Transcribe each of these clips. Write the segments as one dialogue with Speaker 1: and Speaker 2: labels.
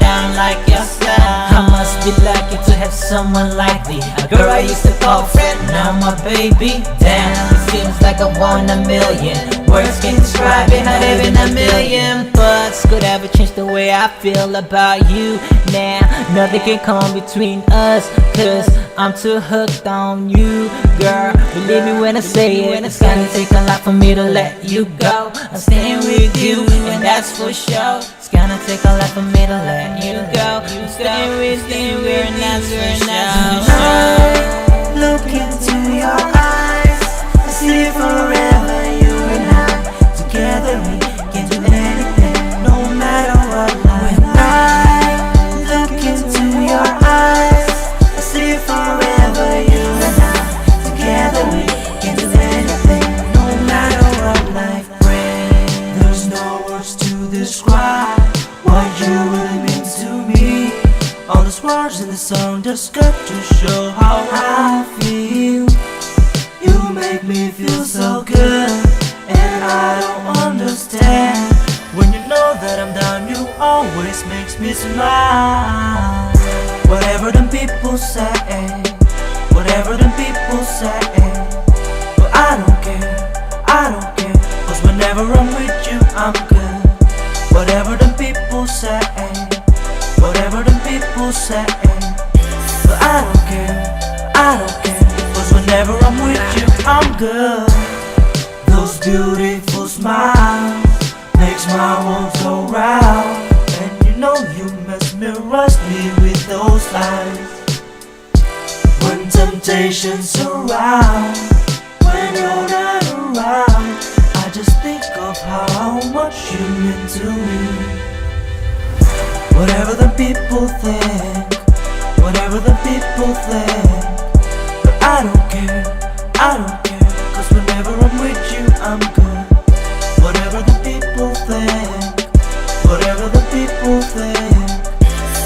Speaker 1: down like yourself. I must be lucky to have someone like me, a girl I used to call friend, now my baby. Damn, it seems like I won a million. Words can't describe it, not even a million. But could ever change the way I feel about you now. Nothing can come between us, cause I'm too hooked on you, girl. Believe me when I say it, it's gonna take a lot for me to let you go. I'm staying with you, and that's for sure. It's gonna take a lot for me to let you go. I'm staying with you, and that's for sure.
Speaker 2: Look into your eyes, I see forever. You and I together, we can do anything, no matter what life. When I look into your eyes, I see forever. You and I together, we can do anything, no matter what life brings. There's no words to describe what you really mean to me. All those words in the song just got to show how I feel. You make me feel so good, and I don't understand. When you know that I'm down, you always makes me smile. Whatever them people say, whatever them people say, but I don't care, cause whenever I'm with you, I'm good. Whatever them people say, whatever them people say, but I don't care, cause whenever I'm with you, I'm good. Those beautiful smiles makes my world go round, and you know you mesmerize me with those eyes. When temptations surround, when you're not around, I just think of how much you mean to me. Whatever the people think, whatever the people think, but I don't care, cause whenever I'm with you, I'm good. Whatever the people think, whatever the people think,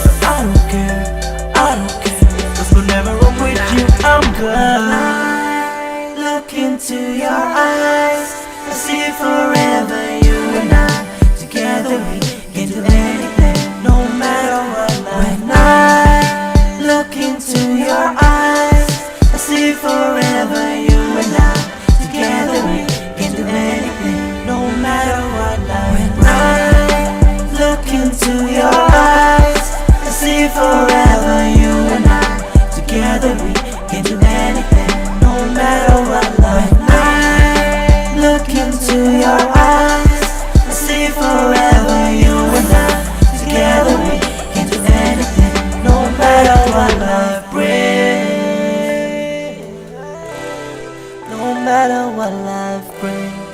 Speaker 2: but I don't care, cause whenever I'm with you, I'm good. I look into your eyes, I see forever. You and I together, we can do anything, no matter what life. When I look into your eyes, I see forever. You and I together, we can do anything, no matter what life. When I look into your eyes, I see forever. You and I together, we can do anything, no matter what life. When I look into your eyes, I see forever. You and I together, we can do anything, no matter what life brings, no matter what life brings.